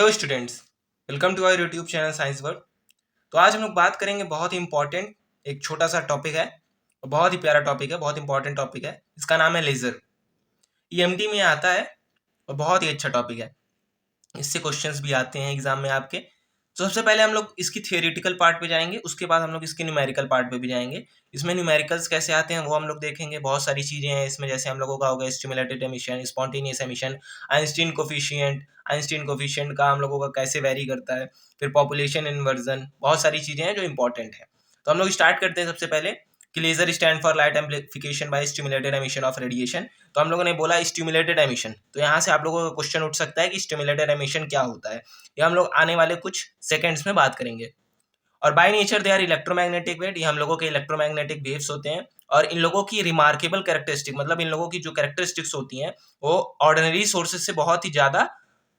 Hello students, welcome to our YouTube channel science world. तो आज हम लोग बात करेंगे बहुत ही इंपॉर्टेंट एक छोटा सा टॉपिक है और बहुत ही प्यारा टॉपिक है, बहुत इंपॉर्टेंट टॉपिक है। इसका नाम है लेज़र। ईएमटी में आता है और बहुत ही अच्छा टॉपिक है। इससे क्वेश्चंस भी आते हैं एग्जाम में आपके। तो सबसे पहले हम लोग इसकी थियोरेटिकल पार्ट पे जाएंगे, उसके बाद हम लोग इसके न्यूमेरिकल पार्ट पे भी जाएंगे। इसमें न्यूमेरिकल्स कैसे आते हैं वो हम लोग देखेंगे। बहुत सारी चीज़ें हैं इसमें, जैसे हम लोगों का होगा stimulated emission, spontaneous emission, Einstein coefficient का हम लोगों का कैसे वेरी करता है, फिर पॉपुलेशन इन्वर्जन, बहुत सारी चीज़ें हैं जो इंपॉर्टेंट है। तो हम लोग स्टार्ट करते हैं सबसे पहले कि laser stand for light amplification by stimulated emission of radiation. तो हम लोगों ने बोला स्टिमुलेटेड एमिशन, तो यहाँ से आप लोगों का क्वेश्चन उठ सकता है कि स्टिमुलेटेड एमिशन क्या होता है। ये हम लोग आने वाले कुछ सेकंड्स में बात करेंगे। और by nature they are electromagnetic wave, ये हम लोगों के इलेक्ट्रोमैग्नेटिक वेव्स होते हैं। और इन लोगों की रिमार्केबल कैरेक्टरिस्टिक, मतलब इन लोगों की जो कैरेक्टरिस्टिक्स होती हैं वो ऑर्डिनरी सोर्सेज से बहुत ही ज़्यादा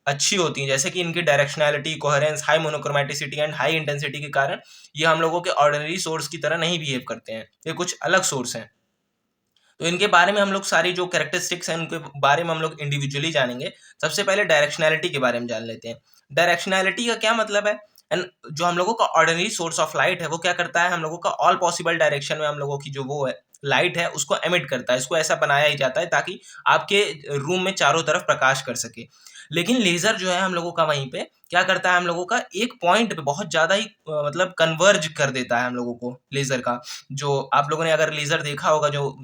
अच्छी होती हैं। जैसे कि इनकी directionality, coherence, high monochromaticity and high intensity के कारण ये हम लोगों के ऑर्डिनरी सोर्स की तरह नहीं बिहेव करते हैं, ये कुछ अलग सोर्स हैं। तो इनके बारे में हम लोग सारी जो कैरेक्टरिस्टिक्स हैं उनके बारे में हम लोग इंडिविजुअली जानेंगे। सबसे पहले डायरेक्शनैलिटी के बारे में जान लेते हैं। डायरेक्शनैलिटी का क्या मतलब है? एंड जो हम लोगों का ऑर्डिनरी सोर्स ऑफ लाइट है वो क्या करता है, हम लोगों का ऑल पॉसिबल डायरेक्शन में हम लोगों की जो वो है लाइट है उसको एमिट करता है। इसको ऐसा बनाया ही जाता है ताकि आपके रूम में चारों तरफ प्रकाश कर सके। लेकिन लेजर जो है हम लोगों का वहीं पे क्या करता है, हम लोगों का एक पॉइंट पे बहुत ज्यादा ही मतलब कन्वर्ज कर देता है हम लोगों को लेजर का। जो आप लोगों ने अगर लेजर देखा होगा, जो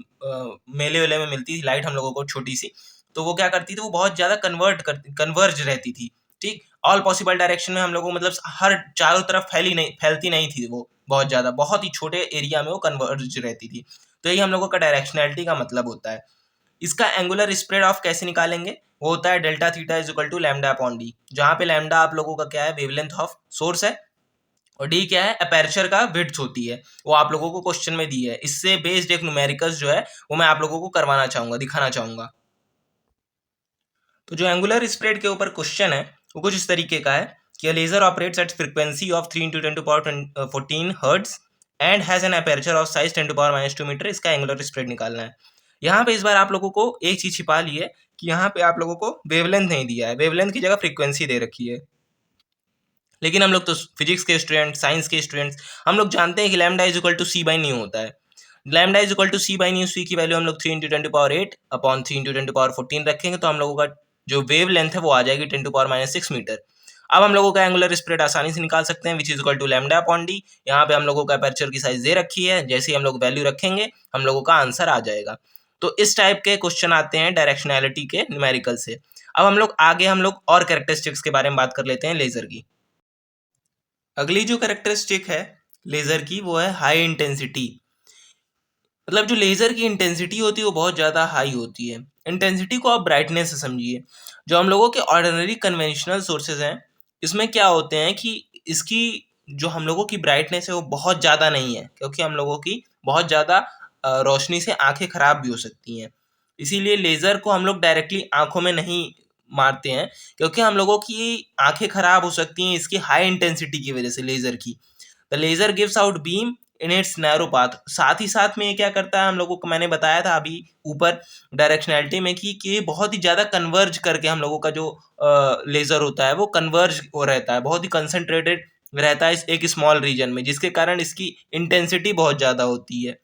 मेले वेले में मिलती थी लाइट हम लोगों को छोटी सी, तो वो क्या करती थी, वो बहुत ज्यादा कन्वर्ज रहती थी। ठीक, ऑल पॉसिबल डायरेक्शन में हम लोगों को, मतलब हर चारों तरफ फैलती नहीं थी वो, बहुत ज्यादा, बहुत ही छोटे एरिया में वो कन्वर्ज रहती थी। तो यही हम लोगों का डायरेक्शनैलिटी का मतलब होता है। इसका एंगुलर स्प्रेड ऑफ कैसे निकालेंगे, वो होता है delta theta is equal to lambda upon d, जहाँ पे लैम्डा आप लोगों का क्या है, वेवलेंथ ऑफ सोर्स है, और डी क्या है, अपर्चर का विड्थ होती है। वो आप लोगों को क्वेश्चन में दी है। इससे बेस्ड एक न्यूमेरिकल्स जो है वो मैं आप लोगों को करवाना चाहूंगा, दिखाना चाहूंगा। तो जो एंगुलर स्प्रेड के ऊपर क्वेश्चन है वो कुछ इस तरीके का है कि laser operates at frequency of 3 into 10 to power 14 hertz and has an aperture of size 10 to power -2 metre. इसका एंगुलर स्प्रेड निकालना है। यहाँ पे इस बार आप लोगों को एक चीज छिपा ली है कि यहाँ पे आप लोगों को वेवलेंथ नहीं दिया है, वेवलेंथ की जगह फ्रीक्वेंसी दे रखी है। लेकिन हम लोग तो फिजिक्स के स्टूडेंट, साइंस के स्टूडेंट्स, हम लोग जानते हैं कि lambda is equal to C by nu होता है। Lambda is equal to C by nu, C की वैल्यू हम लोग 3 into 10 to power 8 upon 3 into 10 to power 14 रखेंगे, तो हम लोगों का जो वेव लेंथ है वो आ जाएगी 10 to power -6 मीटर। अब हम लोगों का एंगुलर स्प्रेड आसानी से निकाल सकते हैं, which is equal to lambda upon d. यहाँ पे हम लोगों का अपर्चर की साइज दे रखी है, जैसे ही हम लोग वैल्यू रखेंगे हम लोगों का आंसर आ जाएगा। तो इस टाइप के क्वेश्चन आते हैं डायरेक्शनैलिटी के न्यूमेरिकल से। अब हम लोग आगे हम लोग और कैरेक्टरिस्टिक्स के बारे में बात कर लेते हैं लेजर की। अगली जो कैरेक्टरिस्टिक है लेजर की वो है हाई इंटेंसिटी। मतलब जो लेजर की इंटेंसिटी होती है वो बहुत ज़्यादा हाई होती है। इंटेंसिटी को आप ब्राइटनेस से समझिए। जो हम लोगों के ऑर्डिनरी कन्वेंशनल सोर्सेज हैं इसमें क्या होते हैं कि इसकी जो हम लोगों की ब्राइटनेस है वो बहुत ज़्यादा नहीं है, क्योंकि हम लोगों की बहुत ज़्यादा रोशनी से आंखें खराब भी हो सकती हैं। इसीलिए लेज़र को हम लोग डायरेक्टली आंखों में नहीं मारते हैं, क्योंकि हम लोगों की आंखें खराब हो सकती हैं इसकी हाई इंटेंसिटी की वजह से लेज़र की। The laser gives out beam in its narrow path. साथ ही साथ में ये क्या करता है, हम लोगों को मैंने बताया था अभी ऊपर डायरेक्शनैलिटी में कि ये बहुत ही ज़्यादा कन्वर्ज करके हम लोगों का जो लेज़र होता है वो कन्वर्ज हो रहता है, बहुत ही कंसनट्रेटेड रहता है इस एक स्मॉल रीजन में, जिसके कारण इसकी इंटेंसिटी बहुत ज़्यादा होती है,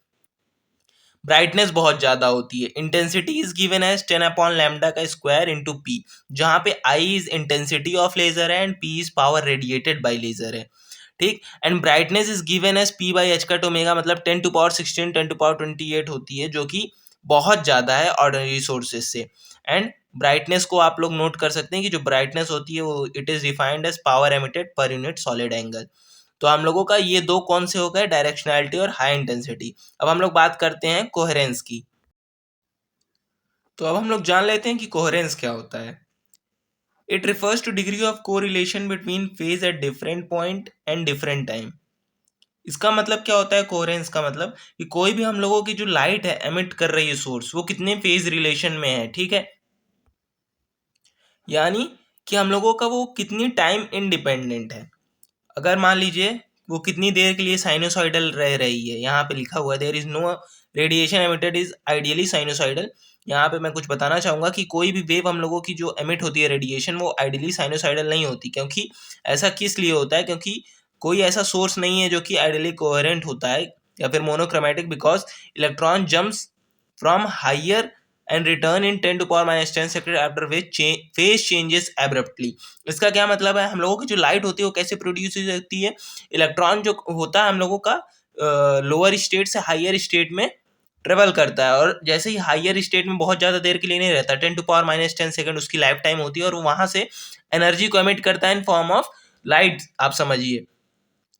ब्राइटनेस बहुत ज़्यादा होती है। Intensity is given as 10 upon lambda का स्क्वायर इंटू पी, जहाँ पे I is intensity of laser है and P is power radiated by laser है। ठीक, and brightness is given as P by H cut omega, मतलब 10 to power 16 10 to power 28 होती है, जो कि बहुत ज़्यादा है ऑर्डिनरी सोर्सेज से। एंड ब्राइटनेस को आप लोग नोट कर सकते हैं कि जो ब्राइटनेस होती है वो it is defined as power emitted per unit solid angle. तो हम लोगों का ये दो कौन से हो गए, डायरेक्शनैलिटी और हाई इंटेंसिटी। अब हम लोग बात करते हैं कोहेरेंस की। तो अब हम लोग जान लेते हैं कि कोहेरेंस क्या होता है। It refers two degree of correlation between phase at different point and different time. इसका मतलब क्या होता है, कोहेरेंस का मतलब कि कोई भी हम लोगों की जो लाइट है एमिट कर रही है सोर्स, वो कितने फेज रिलेशन में है। ठीक है, यानी कि हम लोगों का वो कितनी टाइम इंडिपेंडेंट है। अगर मान लीजिए वो कितनी देर के लिए साइनोसॉइडल रह रही है। यहाँ पे लिखा हुआ है there is no radiation emitted is ideally sinusoidal. यहाँ पे मैं कुछ बताना चाहूँगा कि कोई भी वेव हम लोगों की जो एमिट होती है रेडिएशन, वो आइडियली साइनोसॉइडल नहीं होती। क्योंकि ऐसा किस लिए होता है? क्योंकि कोई ऐसा सोर्स नहीं है जो कि आइडियली कोहेरेंट होता है या फिर monochromatic, because electron jumps from higher and return in 10⁻⁻10 second after which phase changes abruptly. इसका क्या मतलब है? हम लोगों की जो लाइट होती है वो कैसे प्रोड्यूस होती है? इलेक्ट्रॉन जो होता है हम लोगों का लोअर स्टेट से हायर स्टेट में ट्रेवल करता है, और जैसे ही हायर स्टेट में बहुत ज़्यादा देर के लिए नहीं रहता, 10⁻10 सेकेंड उसकी लाइफ टाइम होती है, और वहाँ से एनर्जी को एमिट करता है इन फॉर्म ऑफ लाइट, आप समझिए,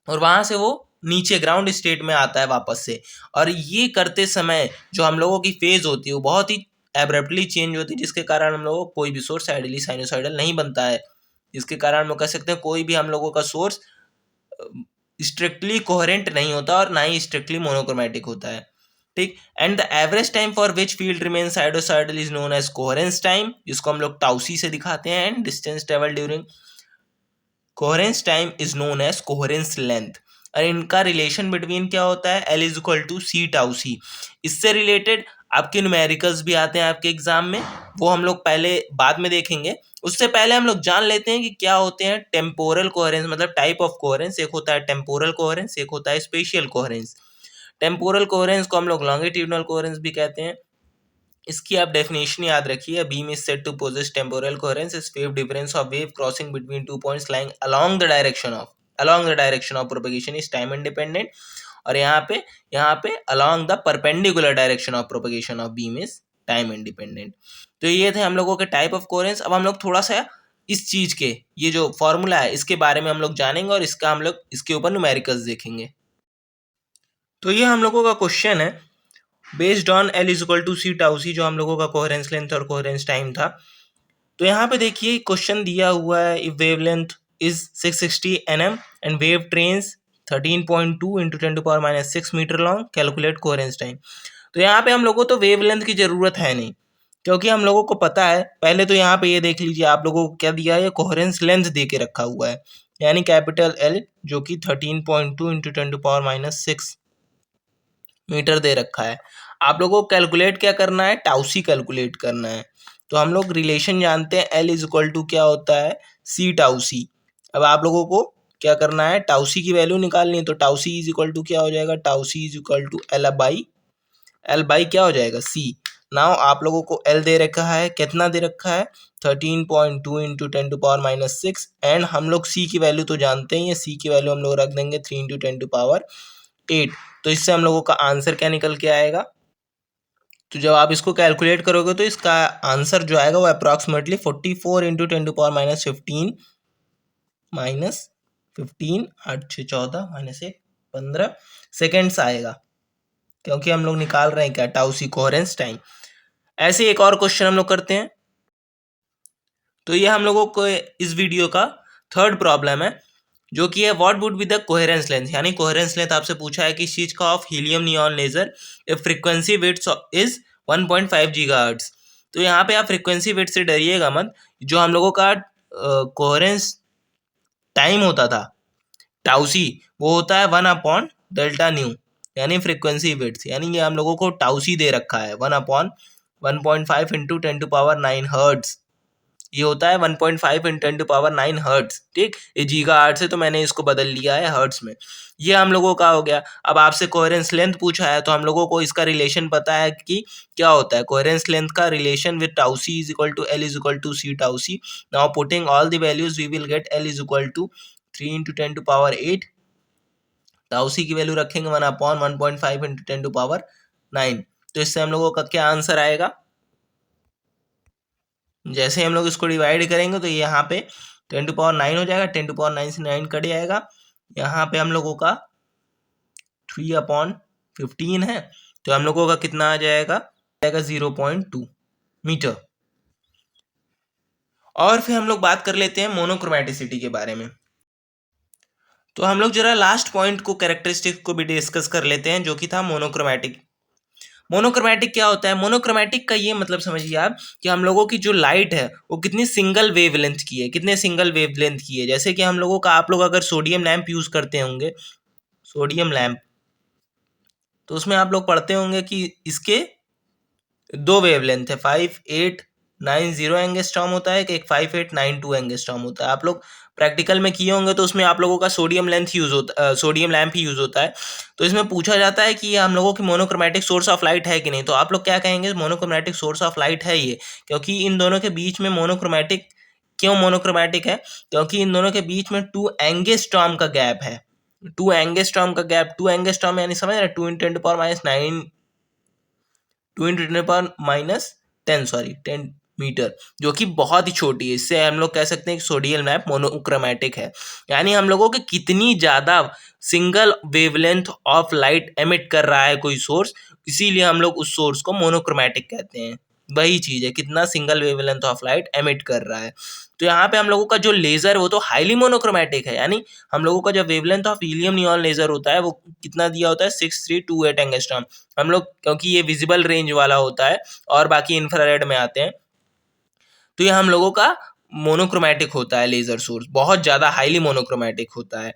और वहाँ से वो नीचे ग्राउंड स्टेट में आता है वापस से। और ये करते समय जो हम लोगों की फेज होती है वो बहुत ही एब्रप्टली चेंज होती है, जिसके कारण हम लोगों को कोई भी सोर्स आइडियली साइनोसॉइडल नहीं बनता है। जिसके कारण हम लोग कह सकते हैं कोई भी हम लोगों का सोर्स स्ट्रिक्टली कोहेरेंट नहीं होता और ना ही स्ट्रिक्टली मोनोक्रोमेटिक होता है। ठीक। And the average time for which field remain sinusoidal is known as coherence time, जिसको हम लोग टाउ सी से दिखाते हैं। And distance travel during coherence time is known as coherence length. और इनका रिलेशन बिटवीन क्या होता है? L is equal to C tau C. इससे रिलेटेड आपके न्यूमेरिकल्स भी आते हैं आपके एग्जाम में, वो हम लोग पहले बाद में देखेंगे। उससे पहले हम लोग जान लेते हैं कि क्या होते हैं टेम्पोरल कोहेरेंस, मतलब टाइप ऑफ कोहेरेंस। एक होता है टेम्पोरल कोहेरेंस, एक होता है स्पेशियल कोहेरेंस। टेम्पोरल कोहेरेंस को हम लोग लॉन्गिट्यूडनल कोहेरेंस भी कहते हैं। इसकी आप डेफिनेशन याद रखिए। Beam is said to possess temporal coherence is wave difference of wave crossing between two points lying along the direction of propagation is time independent. और यहाँ पे along the perpendicular direction of propagation of beam is time independent. तो ये थे हम लोगों के type of coherence. अब हम लोग थोड़ा सा इस चीज के ये जो फॉर्मूला है इसके बारे में हम लोग जानेंगे, और इसका हम लोग इसके ऊपर न्यूमेरिकल्स देखेंगे। तो ये हम लोगों का क्वेश्चन है based on L is equal to C tau C, जो हम लोगों का कोहेरेंस लेंथ और कोहेरेंस टाइम था। तो यहाँ पे देखिए क्वेश्चन दिया हुआ है, if wave length is 660 nm and wave trains 13.2 into 10⁻⁻6 metre long, calculate coherence time. तो यहाँ पे हम लोगों को तो वेव लेंथ की जरूरत है नहीं, क्योंकि हम लोगों को पता है। पहले तो यहाँ पे ये देख लीजिए आप लोगों को क्या दिया है, कोहेरेंस लेंथ दे के रखा हुआ है, यानी कैपिटल L, जो कि 13.2 इंटू 10⁻⁻6 मीटर दे रखा है। आप लोगों को कैलकुलेट क्या करना है? टाउ सी कैलकुलेट करना है। तो हम लोग रिलेशन जानते हैं, L इज इक्वल टू क्या होता है? सी टाउ सी। अब आप लोगों को क्या करना है? टाउ सी की वैल्यू निकालनी है। तो tau C is equal to क्या हो जाएगा? Tau C is equal to L by क्या हो जाएगा? सी। नाउ आप लोगों को L दे रखा है, कितना दे रखा है? 13.2 इंटू 10⁻⁻6। एंड हम लोग C की वैल्यू तो जानते ही हैं, C की वैल्यू हम लोग रख देंगे 3 इंटू 10⁻8। तो इससे हम लोगों का आंसर क्या निकल के आएगा? तो जब आप इसको कैलकुलेट करोगे तो इसका आंसर जो आएगा वो approximately 44 into 10⁻15 minus 15 8 6 14 minus 1 15 seconds आएगा, क्योंकि हम लोग निकाल रहे हैं क्या? टाउ सी कोहेरेंस टाइम। ऐसे एक और क्वेश्चन हम लोग करते हैं। तो ये हम लोगों को इस वीडियो का थर्ड प्रॉब्लम है, जो कि है what would be the coherence length. यानी कोहेरेंस लेंथ आपसे पूछा है कि इस चीज का of helium neon laser if frequency width is 1.5 gigahertz. तो यहाँ पे आप फ्रीक्वेंसी विड्थ से डरिएगा मत। जो हम लोगों का कोहेरेंस टाइम होता था टाउ सी, वो होता है 1/डेल्टा न्यू, यानी फ्रीक्वेंसी विड्थ। यानी ये हम लोगों को टाउ सी दे रखा है 1/1.5 इंटू 10⁻9 हर्ट्ज। ये होता है 1.5 इन 10⁻9 हर्ट्ज। ठीक, ये गीगा हर्ट्ज है तो मैंने इसको बदल लिया है हर्ट्ज में। ये हम लोगों का हो गया। अब आपसे कोहेरेंस लेंथ पूछा है तो हम लोगों को इसका रिलेशन पता है कि क्या होता है। कोहेरेंस लेंथ का relation with tau C is equal to L is equal to C tau C. Now putting all the values we will get L is equal to 3 into 10⁻8। Tau C की value रखेंगे 1/1.5 into 10⁻9। तो इससे हम लोगों का क्या answer आएगा? जैसे हम लोग इसको डिवाइड करेंगे तो ये यहाँ पे 10⁻9 हो जाएगा, 10⁻9 से 9 कट जाएगा। यहाँ पे हम लोगों का 3/15 है, तो हम लोगों का कितना आ जाएगा? 0.2 मीटर। और फिर हम लोग बात कर लेते हैं मोनोक्रोमेटिसिटी के बारे में। तो हम लोग जरा लास्ट पॉइंट को, कैरेक्टरिस्टिक को भी डिस्कस कर लेते हैं, जो कि था मोनोक्रोमेटिक। मोनोक्रोमेटिक क्या होता है? मोनोक्रोमेटिक का ये मतलब समझिए आप कि हम लोगों की जो लाइट है वो कितनी सिंगल वेवलेंथ की है, कितने सिंगल वेवलेंथ की है। जैसे कि हम लोगों का, आप लोग अगर सोडियम लैंप यूज़ करते होंगे सोडियम लैंप, तो उसमें आप लोग पढ़ते होंगे कि इसके दो वेवलेंथ है, 5890 एंगस्ट्रॉम होता है, एक 5892 एंगस्ट्रॉम होता है। आप लोग प्रैक्टिकल में किए होंगे तो उसमें आप लोगों का सोडियम लेंथ यूज होता, सोडियम लैंप ही यूज होता है। तो इसमें पूछा जाता है कि ये हम लोगों की मोनोक्रोमैटिक सोर्स ऑफ लाइट है कि नहीं, तो आप लोग क्या कहेंगे, मोनोक्रोमैटिक सोर्स ऑफ लाइट है ये, क्योंकि इन दोनों के बीच में मोनोक्रोमैटिक, क्यों मोनोक्रोमैटिक है, क्योंकि इन दोनों के बीच में 2 एंगस्ट्रॉम का गैप है। 2 एंगस्ट्रॉम का गैप, 2 एंगस्ट्रॉम यानी समझ रहे, 2 × 10⁻9, 2 × 10⁻10 सॉरी 10 मीटर, जो कि बहुत ही छोटी है। इससे हम लोग कह सकते हैं कि सोडियम लैंप मोनोक्रोमैटिक है, यानी हम लोगों के कितनी ज़्यादा single wavelength of light emit कर रहा है कोई सोर्स, इसीलिए हम लोग उस सोर्स को मोनोक्रोमैटिक कहते हैं। वही चीज़ है, कितना single wavelength of light emit कर रहा है। तो यहाँ पे हम लोगों का जो लेज़र वो तो हाईली मोनोक्रोमैटिक है, यानी हम लोगों का जो wavelength of helium neon laser होता है वो कितना दिया होता है, 6328 एंगस्ट्रॉम। हम लोग क्योंकि ये विजिबल रेंज वाला होता है और बाकी इंफ्रारेड में आते हैं, तो ये हम लोगों का मोनोक्रोमैटिक होता है, लेज़र सोर्स बहुत ज़्यादा हाईली मोनोक्रोमैटिक होता है।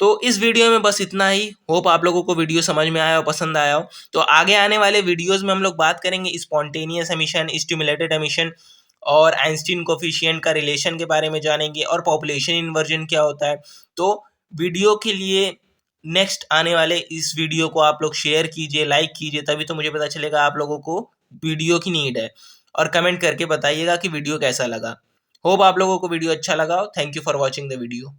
तो इस वीडियो में बस इतना ही। होप आप लोगों को वीडियो समझ में आया हो, पसंद आया हो। तो आगे आने वाले वीडियोस में हम लोग बात करेंगे स्पॉन्टेनियस एमिशन, स्टिमुलेटेड एमिशन और आइंस्टीन कोफिशिएंट का रिलेशन के बारे में जानेंगे, और पॉपुलेशन इन्वर्जन क्या होता है। तो वीडियो के लिए नेक्स्ट आने वाले इस वीडियो को आप लोग शेयर कीजिए, लाइक कीजिए, तभी तो मुझे पता चलेगा आप लोगों को वीडियो की नीड है। और कमेंट करके बताइएगा कि वीडियो कैसा लगा। होप आप लोगों को वीडियो अच्छा लगा हो। Thank you for watching the video.